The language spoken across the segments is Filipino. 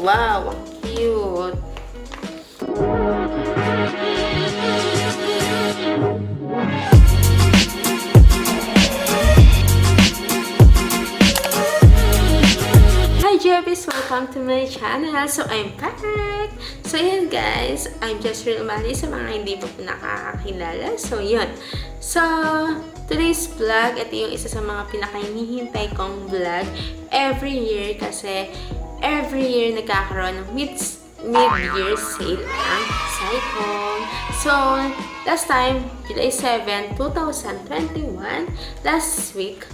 Wow, ang cute. Hi Jebbies! Welcome to my channel. So, I'm back! So, yan guys. I'm Jezryl Umali sa mga hindi pa po nakakakilala. So, yun. So, today's vlog, ito yung isa sa mga pinakahinihintay kong vlog every year kasi every year nagkakaroon ng mid-year sale ang Psicom. So, last time, July 7, 2021, last week,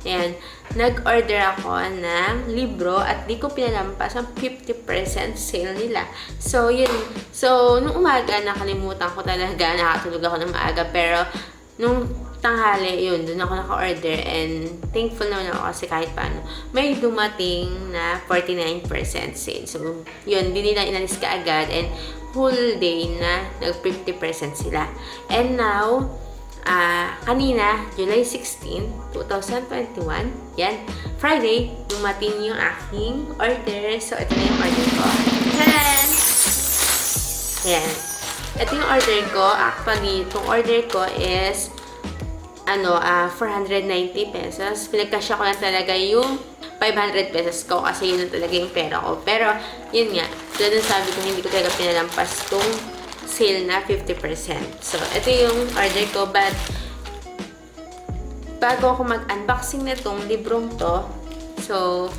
ayan, nag-order ako ng libro at di ko pinalampas ang 50% sale nila. So, yun. So, nung umaga, nakalimutan ko talaga, nakatulog ako ng maaga. Pero, nung tanghali, yun, dun ako naka-order. And, thankful naman ako kasi kahit paano, may dumating na 49% sale. So, yun, di nila inalis ka agad. And, whole day na nag-50% sila. And now, kanina, July 16, 2021, yan, Friday, dumating yung aking order. So, ito na yung order ko. Tadaan! Yan. Ito yung order ko. Actually, itong order ko is 490 pesos. Pinagkasya ko lang talaga yung 500 pesos ko kasi yun na talaga yung pera ko. Pero, yun nga, doon sabi ko, hindi ko talaga pinalampas itong sale na 50%. So, ito yung order ko. But, bago ako mag-unboxing na itong librong to, so,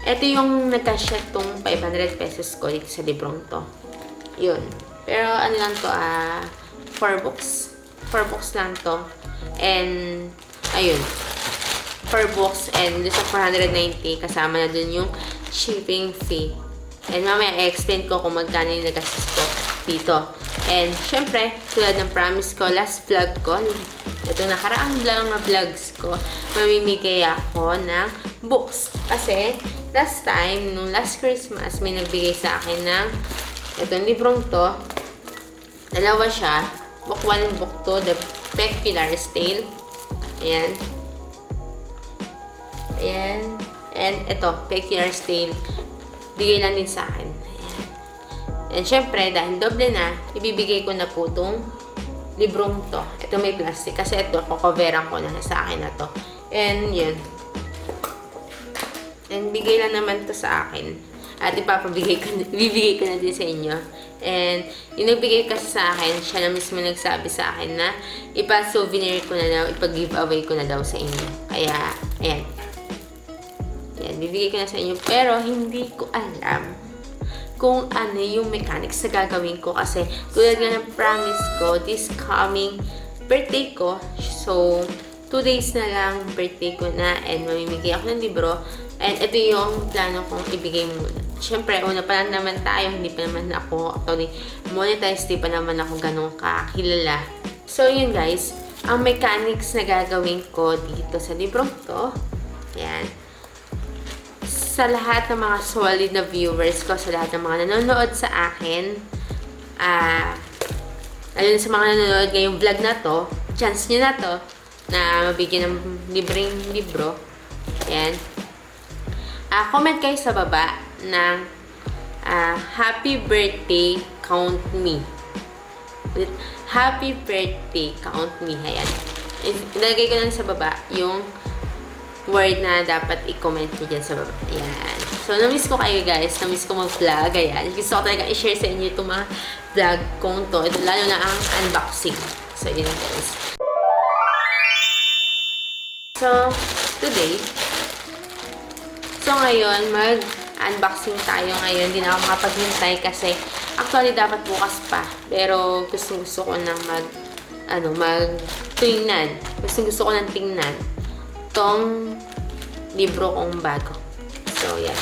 ito yung nagkasya itong 500 pesos ko dito sa librong to. Yun. Pero, ano lang to, 4 books. 4 books lang to. And, ayun. 4 books. And, doon sa 490, kasama na dun yung shipping fee. And, mamaya, i-explain ko kung magkano yung nagastos ko dito. And, syempre, tulad ng promise ko, last vlog ko, itong nakaraang vlogs ko, mamimigay ako ng books. Kasi, last time, nung last Christmas, may nagbigay sa akin ng itong librong to. Dalawa siya. Book 1 and book 2, The Peculiar's Tale. Ayan. Ayan. And ito, Peculiar's Tale. Bigay lang din sa akin. Ayan. And syempre, dahil doble na, ibibigay ko na po itong librong to. Ito may plastic. Kasi ito, kukoveran ko na sa akin na to. And yun. And bigay lang naman to sa akin. At ibibigay ko na din sa inyo. And yung nagbigay kasi sa akin, siya na mismo nagsabi sa akin na ipa-souvenir ko na daw, ipag-giveaway ko na daw sa inyo. Kaya, ayan. Ayan, bibigay ko na sa inyo. Pero hindi ko alam kung ano yung mechanics na gagawin ko kasi tulad nga ng promise ko, this coming birthday ko, so 2 days na lang birthday ko na and mamimigay ako ng libro and ito yung plano kong ibigay muna. Siyempre, una pa lang naman tayo, hindi pa naman ako actually monetized, di pa naman ako ganun kakilala. So yun guys, ang mechanics na gagawin ko dito sa librong to, yan, sa lahat ng mga solid na viewers ko, sa lahat ng mga nanonood sa akin, ayun sa mga nanonood ngayong vlog na to, chance nyo na to, na mabigyan ng libreng libro. Ayan. Comment kayo sa baba ng happy birthday, count me. Happy birthday, count me. Ayan. Ilagay ko lang sa baba yung word na dapat i-comment nyo dyan sa baba. Ayan. So, namiss ko kayo guys. Namiss ko mag-vlog. Ayan. Gusto ko talaga i-share sa inyo itong mga vlog kong to. Ito, lalo na ang unboxing. So, yun guys. So, today, ngayon, mag-unboxing tayo ngayon. Hindi na ako makapaghintay kasi actually dapat bukas pa. Pero gusto ko nang mag-tingnan. Gusto ko nang tingnan tong libro kong bago. So, yan.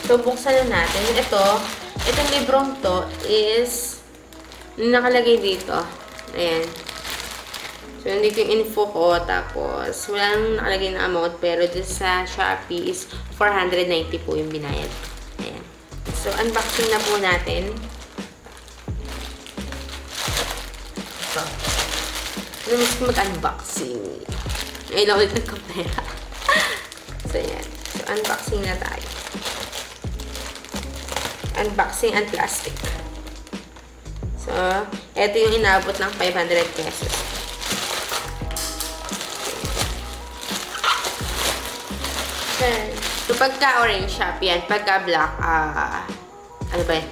So, buksan na natin. Itong librong to is nakalagay dito. Ayan. So, nandito yung info ko. Tapos, walang nakalagay na amount. Pero dito sa Shopee is 490 po yung binayad. Ayan. So, unboxing na po natin. So, namiss ko mag-unboxing. Ngayon ulit ng kamera. So, yan. So, unboxing na tayo. unboxing and plastic. So, ito yung inabot ng 500 pesos. So, pagka orange shop yan, pagka black, ano ba yan?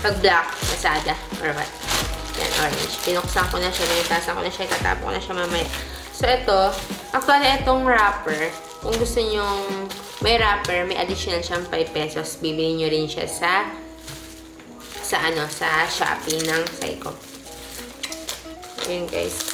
Pag black, Lazada, or what? Yan, orange. Pinuksan ko na siya, binitasan ko na siya, itatapon ko na siya mamaya. So, ito, actually, itong wrapper, kung gusto nyong may wrapper, may additional siyang 5 pesos, bibili nyo rin siya sa Shopee ng Psicom. Ayun, guys.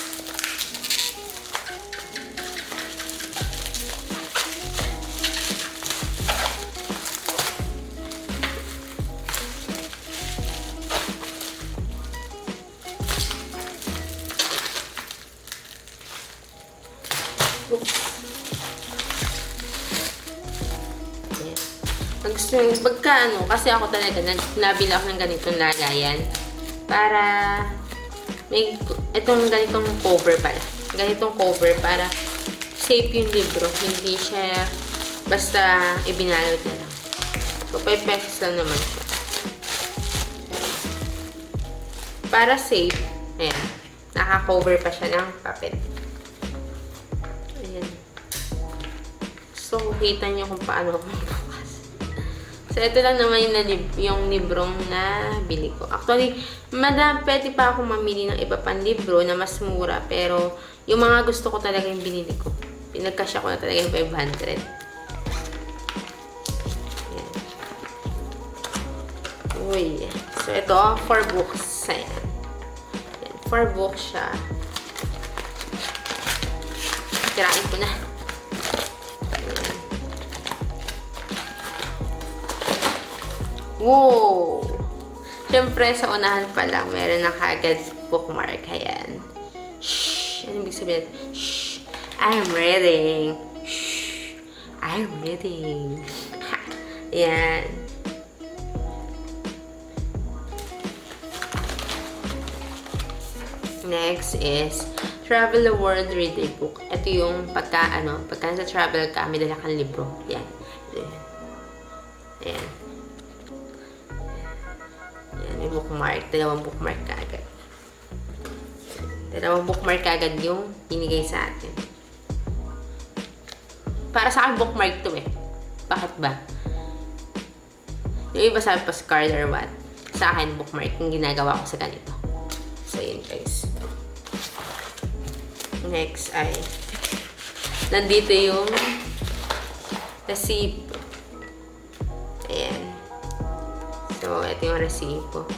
Kasi ako talaga, nabila ako ng ganitong lagayan para may itong ganitong cover pala. Ganitong cover para safe yung libro. Hindi siya basta ibinalot na lang. So, 5 pesos lang naman siya. Para safe, ayan, naka-cover pa siya ng papel. Ayan. So, kita nyo kung paano ako magbukas. So, ito lang naman yung librong na bili ko. Actually, pwede pa ako mamili ng iba pang libro na mas mura. Pero, yung mga gusto ko talaga yung binili ko. Pinagkasya ko na talaga yung 500. Ayan. Uy. So, ito, 4 books. Ayan. 4 books siya. Tirain ko na. Wow! Siyempre, sa unahan pa lang, meron na kagad bookmark. Ayan. Shhh! Ano ibig sabihin? Shhh! I'm reading. Shhh! I'm reading. Ayan. Next is Travel the World Reading Book. Ito yung pagka sa travel ka, may dala kang libro. Ayan. Ayan. May bookmark. Dalawang bookmark kaagad. Dalawang bookmark kaagad yung binigay sa atin. Para sa akin, bookmark to eh. Bakit ba? Yung iba sabi pa card or what. Sa akin, bookmark yung ginagawa ko sa ganito. So, yun guys. Next ay nandito yung receipt. Ayan. So, ito yung resibo.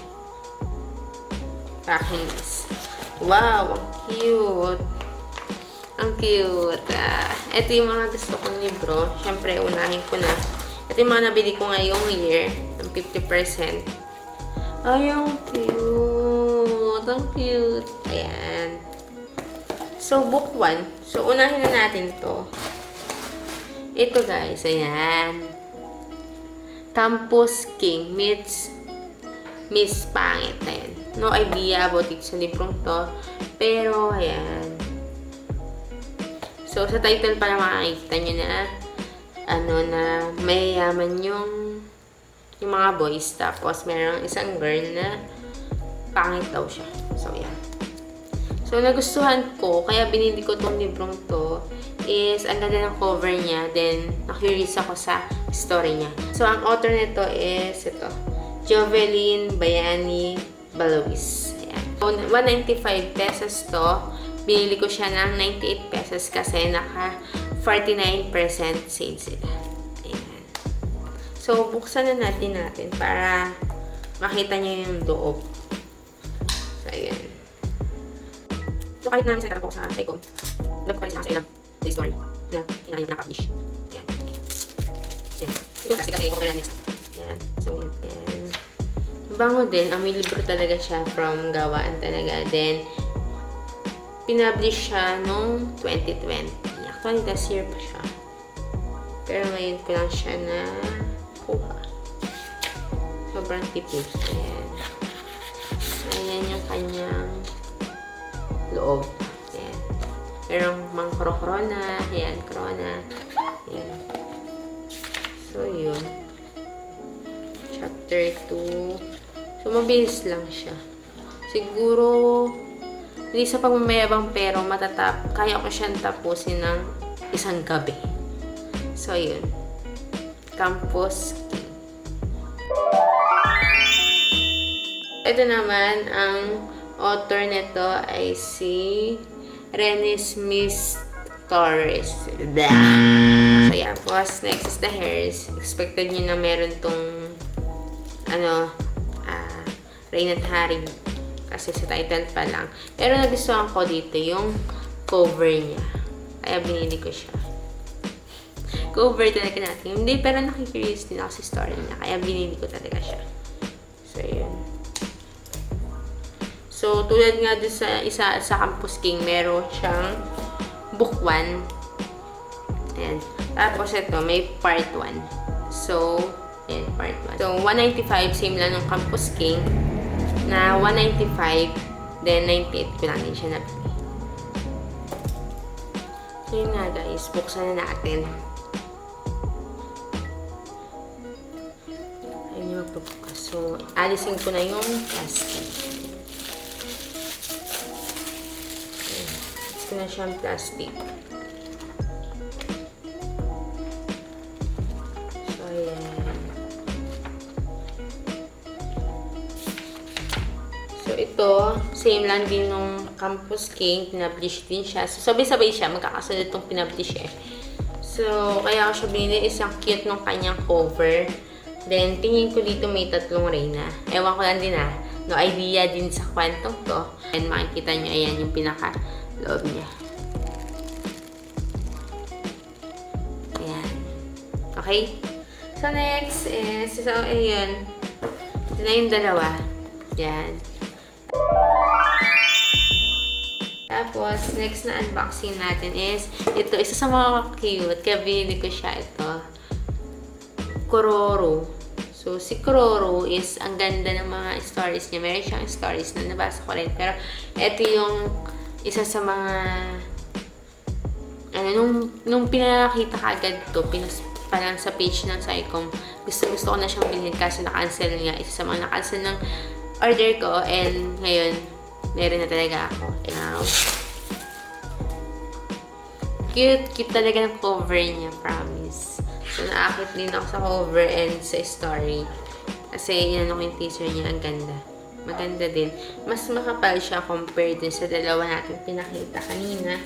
Packing list. Wow! Ang cute! Ang cute! Ito yung mga gusto kong libro. Siyempre, unahin ko na. Ito yung mga nabili ko ngayong year. Ng 50%. Ay, ang cute! Ang cute! Ayan. So, book 1. So, unahin na natin to. Ito guys. Ayan. Campus King meets Miss Pangit na yan. No idea about it sa librong to. Pero, ayan. So, sa title pa lang makikita nyo na na mayayaman yung mga boys. Tapos, merong isang girl na pangit daw siya. So, ayan. So, nagustuhan ko, kaya binili ko tong librong to, is ang ganda ng cover niya. Then, na-curious ako sa story niya. So, ang author nito is ito, Jovelyn Bayani Balawis. Ayan. So, 195 pesos to. Binili ko siya ng 98 pesos kasi naka 49% sale sila. Ayan. So, buksan na natin para makita niyo yung loob. So, ayan. So, kahit namin sa ko sa Psicom, love ko rin sa ilang story na inayin na publish. Ayan. Ayan. Ito kasi ako kailan next. Ayan. So, ayan. Bango din. Ang may libro talaga siya from gawaan talaga. Then, pinublish siya noong 2020. Actually, last year pa siya. Pero ngayon ko lang siya na kuha. Sobrang tipis. Ayan. Ayan yung kanyang loob. Ayan. Merong mga corona. Ayan, corona. Ayan. So, yun. Chapter chapter 2. So, mabilis lang siya. Siguro, hindi sa pagmamayabang pero kaya ko siyang tapusin ng isang gabi. So, yun. Campus King. Ito naman, ang author nito ay si Renee Smith Torres. So, yeah. Tapos, next is the hairs. Expected nyo na meron tong Rain at Harry. Kasi sa title pa lang. Pero nagustuhan ko dito yung cover niya. Kaya binili ko siya. Cover talaga natin. Hindi, pero nakikurious din ako sa story niya. Kaya binili ko talaga siya. So, yun. So, tulad nga doon sa Campus King, meron siyang book 1. Ayan. Tapos ito, may part 1. So, ayan, part 1. So, 195, same lang ng Campus King. Na 195, then 98 ko lang din siya nabili. So, yun nga guys, buksan na natin. Ayun yung magbubukas. So, alisin ko na yung plastic. Alis ko na siyang plastic. So, ayan. So, ito, same lang din nung Campus King. Pinablish din siya. So, sabay-sabay siya. Magkakasunod itong pinablish eh. So, kaya ako siya binili. Isang cute nung kanyang cover. Then, tingin ko dito may tatlong Reyna. Ewan ko lang din no idea din sa kwentong to. And makikita nyo, ayan yung pinaka-loob niya. Ayan. Okay? So, next is, so, ayun. Ito na yung dalawa. Ayan. Tapos, next na unboxing natin is, ito, isa sa mga cute. Kaya binili ko siya ito. Kuroro. So, si Kuroro is, ang ganda ng mga stories niya. Meron siyang stories na nabasa ko rin. Pero, ito yung isa sa mga, nung pinakita ka agad to, parang sa page ng Psicom, gusto ko na siyang bilhin kasi na-cancel nga. Isa sa mga na-cancel ng order ko, and ngayon, meron na talaga ako. Cute talaga ng cover niya, promise. So, naakit din ako sa cover and sa story. Kasi, ko yung teaser niya, ang ganda. Maganda din. Mas makapal siya compared din sa dalawa natin pinakita kanina.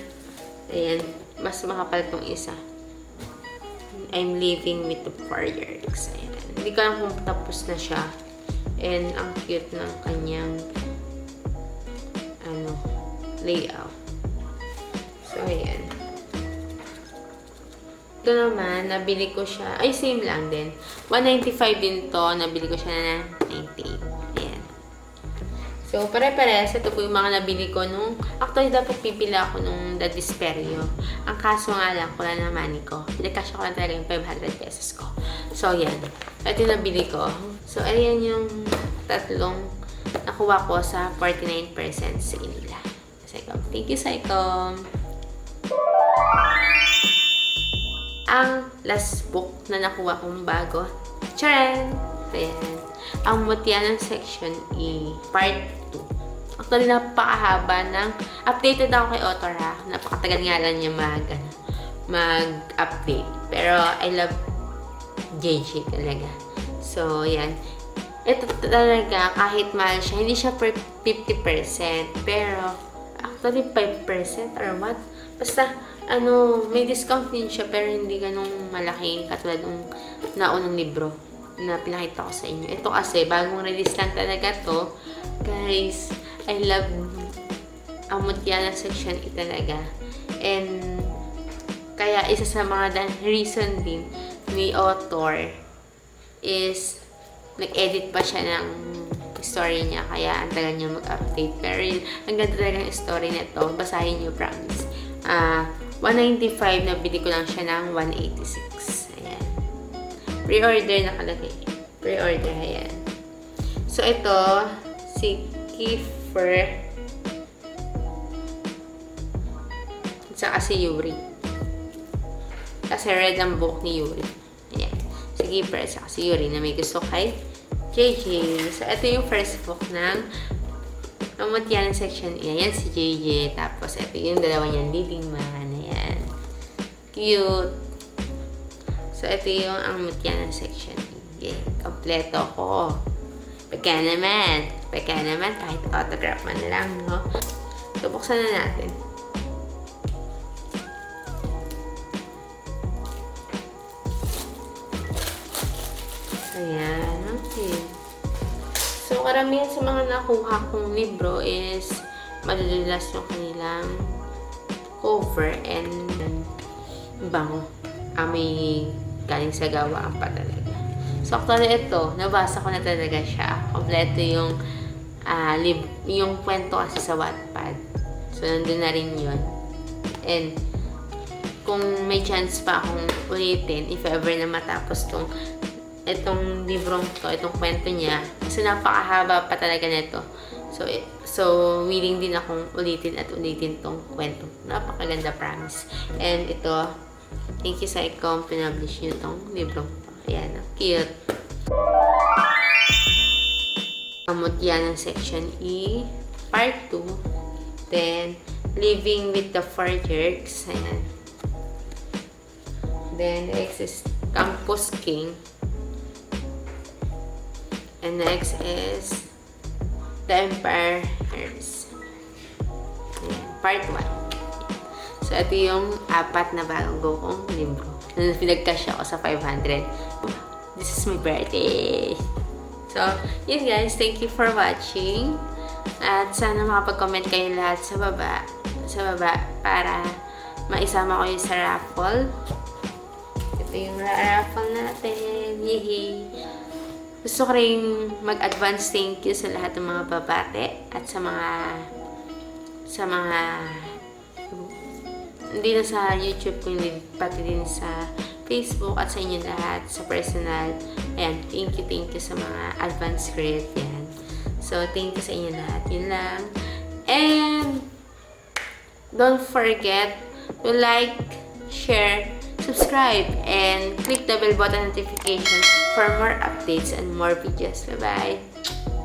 Ayan, mas makapal tong isa. I'm living with the fireworks. Ayan. Hindi ko alam kung tapos na siya. And, ang cute ng kanyang layout. So, ayan. Ito naman, nabili ko siya. Ay, same lang din. 195 din to. Nabili ko siya na 98. Ayan. So, pare-pares. Ito po yung mga nabili ko nung... Actually, dapat pipila ako nung The Desperio. Ang kaso nga lang, wala na money ko. Pinagkasya ko lang talaga yung 500 pesos ko. So, yan. Ito yung nabili ko. So, ayan yung tatlong nakuha ko sa 49% sa nila. Psicom. Thank you, Psicom. Ang last book na nakuha kong bago. Charan! Ayan. Ang mutya ng section E, part 2. Actually, napakahaba ng... Updated ako kay author ha. Napakatagal nga lang niya mag-update. Pero, I love JJ talaga. So, yan. Ito talaga, kahit mahal siya, hindi siya per 50%. Pero, actually, 5% or what? Basta, may discount din siya, pero hindi ganun malaki katulad ng naunang libro na pinakita ko sa inyo. Ito kasi, bagong release lang talaga to. Guys, I love ang Mutya section E talaga. And, kaya isa sa mga reason din ni author is nag-edit pa siya ng story niya, kaya ang tagal niya mag-update. Pero yun, ang ganda talaga ng story nito. Basahin niyo, promise. 195, nabili ko lang siya ng 186. Ayan. Pre-order nakalagay. Pre-order, ayan. So, ito, si Kiefer at saka si Yuri. Kasi red ang book ni Yuri. Ayan. Si Kiefer at saka si Yuri na may gusto kay JJ. So, ito yung first book ng Amutyan section. Ayan si JJ. Tapos, ito yung dalawa niyang leading man. Ayan. Cute. So, ito yung Amutyan section. Okay. Kompleto ko. Pagka naman. Kahit autograph man lang, no? So, buksan na natin. Ayan. Okay. So, karamihan sa mga nakuha kong libro is madudulas yung kanilang cover and bango. May galing sa gawaan pa talaga. So, actually ito, nabasa ko na talaga siya. Kompleto yung yung kwento kasi sa Wattpad. So, nandun na rin yun. And, kung may chance pa akong ulitin, if ever na matapos itong librong to, itong kwento niya, kasi napakahaba pa talaga nito. So willing din akong ulitin tong kwento. Napakaganda, promise. And ito, thank you Psicom, pinablish nyo tong librong to. Ayan, cute. Kamot yan ng section E, part 2. Then, Living with the Four Jerks. Ayan. Then, next is Campus King. And next is The Emperors. Ayan, part 1. So, ito yung 4 na bago kong libro. Pinagcash ako sa 500. This is my birthday. So, yun guys. Thank you for watching. At sana makapag-comment kayo lahat sa baba para maisama ko yung sa raffle. Ito yung raffle natin. Yehey! Gusto ko rin mag-advance thank you sa lahat ng mga babate at sa mga hindi na sa YouTube kundi pati din sa Facebook at sa inyo lahat sa personal. Ayan, thank you sa mga advance credit yan. So, thank you sa inyo lahat. Yun lang. And don't forget to like, share, subscribe, and click the bell button notification for more updates and more videos. Bye-bye!